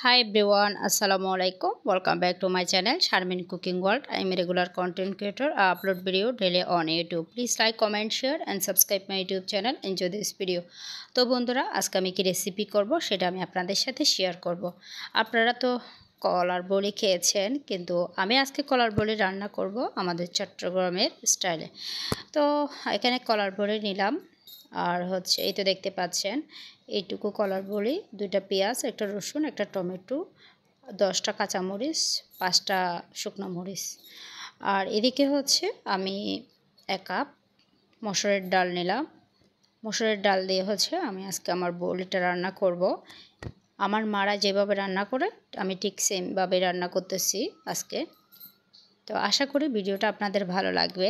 Hi everyone, Assalamu alaikum. Welcome back to my channel Sharmin Cooking World. I am a regular content creator. I upload video daily on YouTube. Please like, comment, share and subscribe my YouTube channel. Enjoy this video. তো বন্ধুরা আজকে আমি কি recipe করব সেটা আমি আপনাদের সাথে শেয়ার করব। আপনারা তো কলার বড়ি খেয়েছেন, কিন্তু আমি আজকে কলার বড়ি রান্না করব আমাদের চট্টগ্রামের স্টাইলে। তো এখানে কলার বড়ি নিলাম, আর হচ্ছে এই তো দেখতে পাচ্ছেন এইটুকু কলার বড়ি, 2টা পেঁয়াজ, একটা রসুন, একটা টমেটো, 10টা কাঁচামরিচ, 5টা শুকনো মরিচ। আর এদিকে হচ্ছে আমি 1 কাপ মসুরের ডাল নিলাম। মসুরের ডাল দিয়ে হচ্ছে আমি আজকে আমার বড়িটা রান্না করব। আমার মারা যেভাবে রান্না করে আমি ঠিক সেমভাবে রান্না করতেছি আজকে। তো আশা করি ভিডিওটা আপনাদের ভালো লাগবে।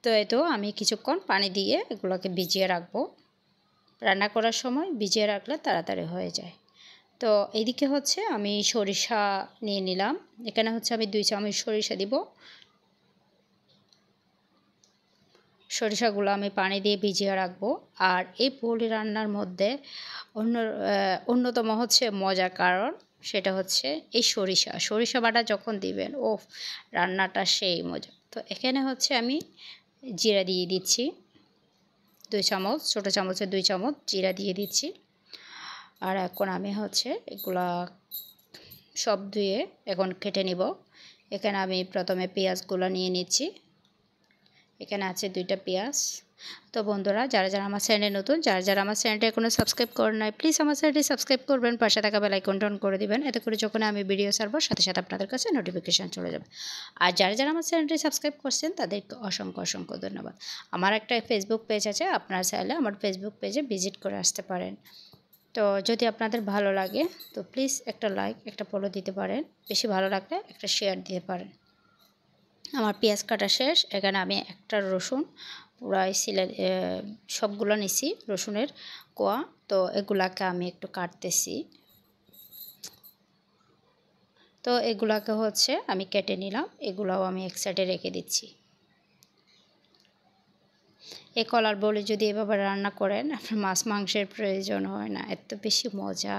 তো এই তো আমি কিছুক্ষণ পানি দিয়ে এগুলোকে ভিজিয়ে রাখবো। রান্না করার সময় ভিজিয়ে রাখলে তাড়াতাড়ি হয়ে যায়। তো এইদিকে হচ্ছে আমি সরিষা নিয়ে নিলাম। এখানে হচ্ছে আমি 2 চামচ সরিষা দিব। সরিষাগুলো আমি পানি দিয়ে ভিজিয়ে রাখবো। আর এই বড়ি রান্নার মধ্যে অন্যতম হচ্ছে মজার কারণ, সেটা হচ্ছে এই সরিষা বাটা যখন দিবেন, ও রান্নাটা সেই মজা। তো এখানে হচ্ছে আমি জিরা দিয়ে দিচ্ছি 2 চামচ, ছোটো চামচে 2 চামচ জিরা দিয়ে দিচ্ছি। আর এখন আমি হচ্ছে এগুলা সব ধুয়ে এখন কেটে নিব। এখানে আমি প্রথমে পেঁয়াজগুলো নিয়ে নিচ্ছি। এখানে আছে 2টা পেঁয়াজ। তো বন্ধুরা যারা আমার চ্যানেলে নতুন, যারা আমার চ্যানেলটা এখনও সাবস্ক্রাইব করেন নাই, প্লিজ আমার চ্যানেলটি সাবস্ক্রাইব করবেন, পাশে থাকা বেল আইকনটা অন করে দিবেন। এতে করে যখন আমি ভিডিও ছাড়বো সাথে সাথে আপনাদের কাছে নোটিফিকেশান চলে যাবে। আর যারা আমার চ্যানেলটি সাবস্ক্রাইব করছেন তাদেরকে অসংখ্য ধন্যবাদ। আমার একটা ফেসবুক পেজ আছে, আপনারা চাইলে আমার ফেসবুক পেজে ভিজিট করে আসতে পারেন। তো যদি আপনাদের ভালো লাগে তো প্লিজ একটা লাইক, একটা ফলো দিতে পারেন। বেশি ভালো লাগলে একটা শেয়ার দিতে পারেন। আমার পেঁয়াজ কাটা শেষ। এখানে আমি একটা রসুন পুরাই সবগুলো নিছি, রসুনের কোয়া। তো এগুলাকে আমি একটু কাটতেছি। তো এগুলাকে হচ্ছে আমি কেটে নিলাম, এগুলাও আমি এক সাইডে রেখে দিচ্ছি। এই কলার বড়ি যদি এভাবে রান্না করেন, আপনার মাছ মাংসের প্রয়োজন হয় না, এত বেশি মজা।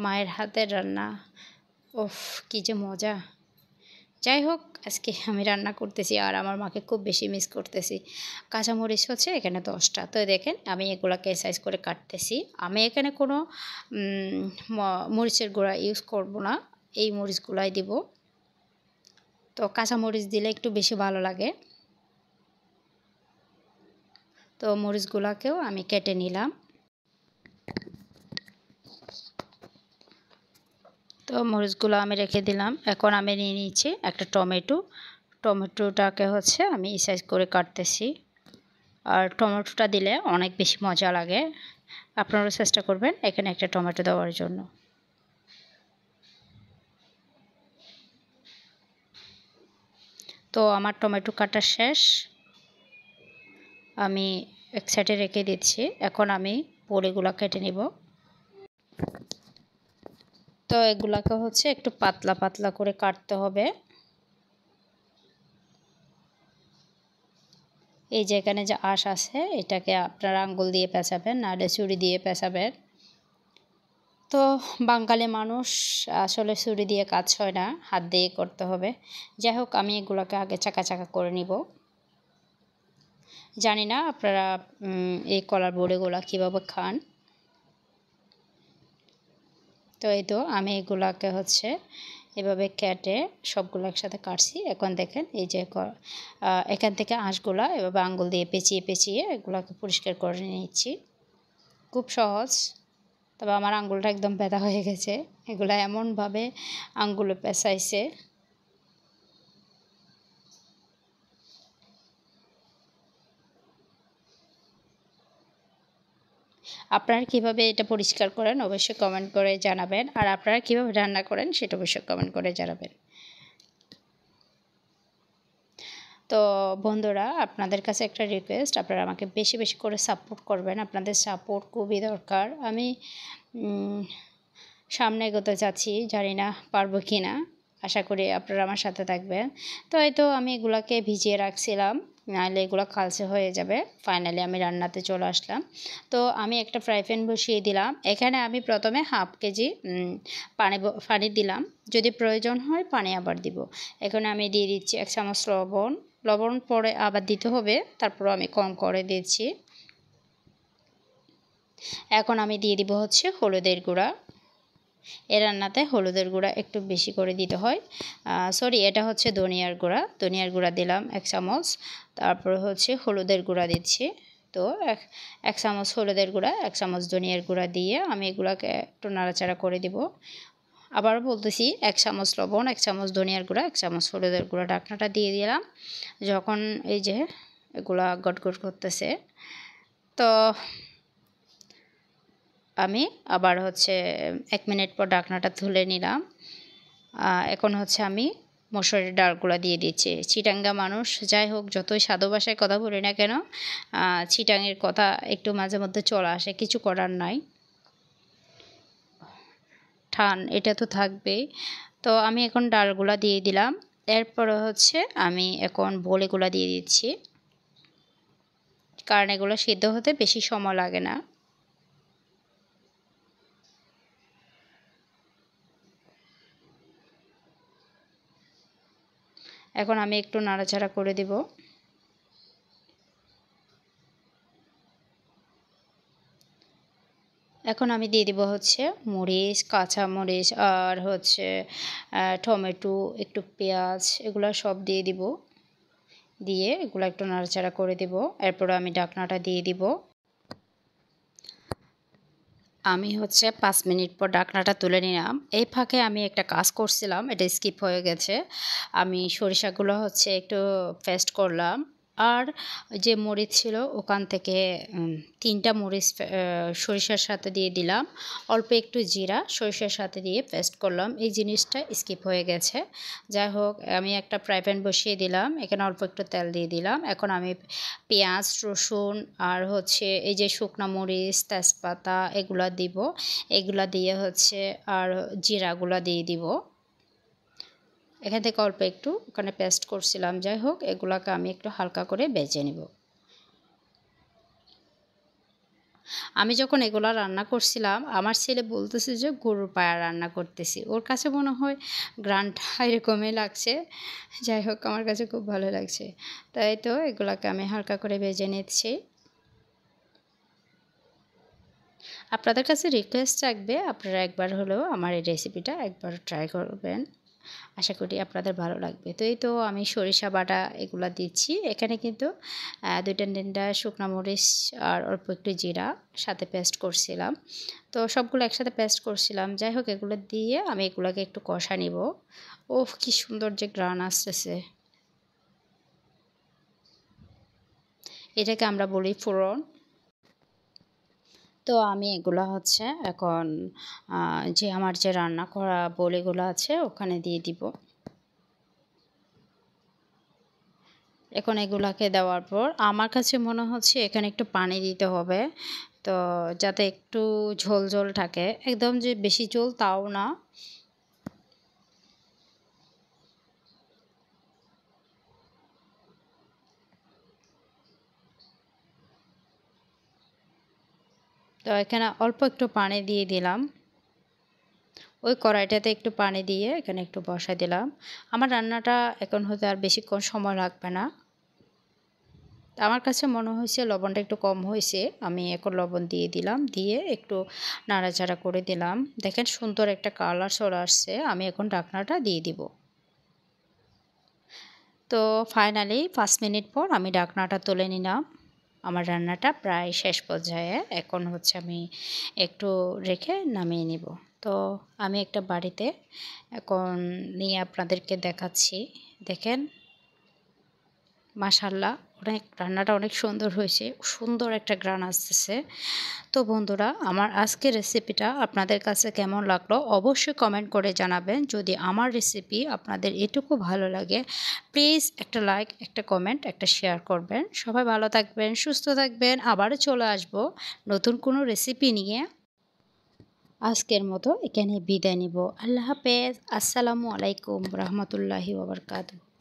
মায়ের হাতের রান্না, ওফ কী যে মজা। যাই হোক, আজকে আমি রান্না করতেছি আর আমার মাকে খুব বেশি মিস করতেছি। কাঁচামরিচ হচ্ছে এখানে 10টা। তো দেখেন আমি এগুলোকে সাইজ করে কাটতেছি। আমি এখানে কোনো মরিচের গুঁড়া ইউজ করব না, এই মরিচগুলাই দিব। তো কাঁচামরিচ দিলে একটু বেশি ভালো লাগে। তো মরিচগুলোকেও আমি কেটে নিলাম। তো মরিচগুলো আমি রেখে দিলাম। এখন আমি নিয়ে নিচ্ছি একটা টমেটোটাকে হচ্ছে আমি সাইজ করে কাটতেছি। আর টমেটোটা দিলে অনেক বেশি মজা লাগে, আপনারাও চেষ্টা করবেন এখানে একটা টমেটো দেওয়ার জন্য। তো আমার টমেটো কাটা শেষ, আমি এক সাইডে রেখে দিচ্ছি। এখন আমি বড়িগুলো কেটে নিব। তো এগুলাকে হচ্ছে একটু পাতলা করে কাটতে হবে। এই যে এখানে যে আঁশ আছে, এটাকে আপনারা আঙ্গুল দিয়ে পেঁচাবেন, নাহলে ছুরি দিয়ে পেঁচাবেন। তো বাঙালি মানুষ আসলে ছুরি দিয়ে কাজ হয় না, হাত দিয়ে করতে হবে। যাই হোক, আমি এগুলোকে আগে চাকা করে নিব। জানি না আপনারা এই কলার বড়িগুলো কীভাবে খান। তো এই তো আমি এগুলোকে হচ্ছে এভাবে কেটে সবগুলো একসাথে কাটছি। এখন দেখেন এই যে এখান থেকে আঁশগুলা এভাবে আঙ্গুল দিয়ে পেঁচিয়ে এগুলোকে পরিষ্কার করে নিচ্ছি। খুব সহজ, তবে আমার আঙ্গুলটা একদম ব্যথা হয়ে গেছে, এগুলো এমনভাবে আঙ্গুলে পেঁচাইছে। আপনারা কীভাবে এটা পরিষ্কার করেন অবশ্যই কমেন্ট করে জানাবেন, আর আপনারা কীভাবে রান্না করেন সেটা অবশ্যই কমেন্ট করে জানাবেন। তো বন্ধুরা আপনাদের কাছে একটা রিকোয়েস্ট, আপনারা আমাকে বেশি করে সাপোর্ট করবেন। আপনাদের সাপোর্ট খুবই দরকার। আমি সামনে এগোতে চাচ্ছি, জানি না পারবো কি না, আশা করি আপনারা আমার সাথে থাকবেন। তো এই তো আমি এগুলাকে ভিজিয়ে রাখছিলাম নাহলে এগুলো কালচে হয়ে যাবে। ফাইনালি আমি রান্নাতে চলে আসলাম। তো আমি একটা ফ্রাই প্যান বসিয়ে দিলাম। এখানে আমি প্রথমে হাফ কেজি পানি দিলাম, যদি প্রয়োজন হয় পানি আবার দিব। এখানে আমি দিয়ে দিচ্ছি 1 চামচ লবণ। লবণ পরে আবার দিতে হবে, তারপর আমি কম করে দিচ্ছি। এখন আমি দিয়ে দিব হচ্ছে হলুদের গুঁড়া। এই রান্নাতে হলুদের গুঁড়া একটু বেশি করে দিতে হয়। সরি, এটা হচ্ছে ধনিয়ার গুঁড়া। ধনিয়ার গুঁড়া দিলাম 1 চামচ। তারপর হচ্ছে হলুদের গুঁড়া দিচ্ছি। তো এক চামচ হলুদের গুঁড়া, 1 চামচ ধনিয়ার গুঁড়া দিয়ে আমি এগুলাকে একটু নাড়াচাড়া করে দিব। আবারও বলতেছি, 1 চামচ লবণ, 1 চামচ ধনিয়ার গুঁড়া, 1 চামচ হলুদের গুঁড়া। ঢাকনাটা দিয়ে দিলাম। যখন এই যে এগুলা গটগট করতেছে, তো আমি আবার হচ্ছে 1 মিনিট পর ঢাকনাটা তুলে নিলাম। এখন হচ্ছে আমি মসুরের ডালগুলা দিয়ে দিচ্ছি। চিটাঙ্গা মানুষ, যাই হোক, যতই সাধু ভাষায় কথা বলি না কেন, চিটাঙের কথা একটু মাঝে মধ্যে চলে আসে, কিছু করার নাই। এটা তো থাকবেই। তো আমি এখন ডালগুলা দিয়ে দিলাম। এরপরে হচ্ছে আমি এখন বড়িগুলা দিয়ে দিচ্ছি, কারণ এগুলো সিদ্ধ হতে বেশি সময় লাগে না। এখন আমি একটু নাড়াচাড়া করে দেব। এখন আমি দিয়ে দিব হচ্ছে মরিচ, কাঁচা মরিচ, আর হচ্ছে টমেটো, একটু পেঁয়াজ, এগুলো সব দিয়ে দিব। দিয়ে এগুলো একটু নাড়াচাড়া করে দেব। এরপর আমি ঢাকনাটা দিয়ে দিব। আমি হচ্ছে 5 মিনিট পর ঢাকনাটা তুলে নিলাম। এই ফাঁকে আমি একটা কাজ করছিলাম, এটা স্কিপ হয়ে গেছে। আমি সরিষাগুলো হচ্ছে একটু পেস্ট করলাম। আর যে মরিচ ছিল ওখান থেকে 3টা মরিচ সরিষার সাথে দিয়ে দিলাম। অল্প একটু জিরা সরিষার সাথে দিয়ে পেস্ট করলাম। এই জিনিসটা স্কিপ হয়ে গেছে। যাই হোক, আমি একটা ফ্রাই প্যান বসিয়ে দিলাম। এখানে অল্প একটু তেল দিয়ে দিলাম। এখন আমি পেঁয়াজ, রসুন আর হচ্ছে এই যে শুকনা মরিচ, তেজপাতা এগুলা দিব। এগুলা দিয়ে হচ্ছে আর জিরাগুলা দিয়ে দিব। এখান থেকে অল্প একটু ওখানে পেস্ট করছিলাম। যাই হোক, এগুলাকে আমি একটু হালকা করে ভেজে নিব। আমি যখন এগুলা রান্না করছিলাম, আমার ছেলে বলতেছে যে গরুর পায়া রান্না করতেছি। ওর কাছে মনে হয় গ্রানটা এরকমই লাগছে। যাই হোক, আমার কাছে খুব ভালো লাগছে। তাই তো এগুলাকে আমি হালকা করে ভেজে নিচ্ছি। আপনাদের কাছে রিকোয়েস্ট থাকবে, আপনারা একবার হলেও আমার এই রেসিপিটা একবার ট্রাই করবেন। আশা করি আপনাদের ভালো লাগবে। তো এই তো আমি সরিষা বাটা এগুলা দিচ্ছি। এখানে কিন্তু 2-3টা শুকনা মরিচ আর অল্প একটু জিরা সাথে পেস্ট করছিলাম। তো সবগুলো একসাথে পেস্ট করছিলাম। যাই হোক, এগুলো দিয়ে আমি এগুলাকে একটু কষা নিব। ওফ, কি সুন্দর যে ঘ্রাণ আসতেছে! এটাকে আমরা বলি ফোড়ন। তো আমি এগুলা হচ্ছে এখন যে আমার যে রান্না করা বড়িগুলো আছে ওখানে দিয়ে দিব। এখন এগুলাকে দেওয়ার পর আমার কাছে মনে হচ্ছে এখানে একটু পানি দিতে হবে, তো যাতে একটু ঝোল ঝোল থাকে, একদম যে বেশি ঝোল তাও না। তো এখানে অল্প একটু পানি দিয়ে দিলাম। ওই কড়াইটাতে একটু পানি দিয়ে এখানে একটু বসাই দিলাম। আমার রান্নাটা এখন হতে আর বেশিক্ষণ সময় লাগবে না। আমার কাছে মনে হয়েছে লবণটা একটু কম হয়েছে। আমি এখন লবণ দিয়ে দিলাম, দিয়ে একটু নাড়াচাড়া করে দিলাম। দেখেন সুন্দর একটা কালার চলে আসছে। আমি এখন ঢাকনাটা দিয়ে দিব। তো ফাইনালি 5 মিনিট পর আমি ঢাকনাটা তুলে নিলাম। আমার রান্নাটা প্রায় শেষ পর্যায়ে। এখন হচ্ছে আমি একটু রেখে নামিয়ে নিব। তো আমি একটা বাড়িতে এখন নিয়ে আপনাদেরকে দেখাচ্ছি। দেখেন, মাশাআল্লাহ, রান্নাটা অনেক সুন্দর হয়েছে। সুন্দর একটা ঘ্রাণ আসতেছে। তো বন্ধুরা, আমার আজকের রেসিপিটা আপনাদের কাছে কেমন লাগলো অবশ্যই কমেন্ট করে জানাবেন। যদি আমার রেসিপি আপনাদের এটুকু ভালো লাগে, প্লিজ একটা লাইক, একটা কমেন্ট, একটা শেয়ার করবেন। সবাই ভালো থাকবেন, সুস্থ থাকবেন। আবারও চলে আসবো নতুন কোনো রেসিপি নিয়ে। আজকের মতো এখানে বিদায় নিব। আল্লাহ হাফেজ। আসসালামু আলাইকুম রহমতুল্লাহি ওয়া বারাকাতুহু।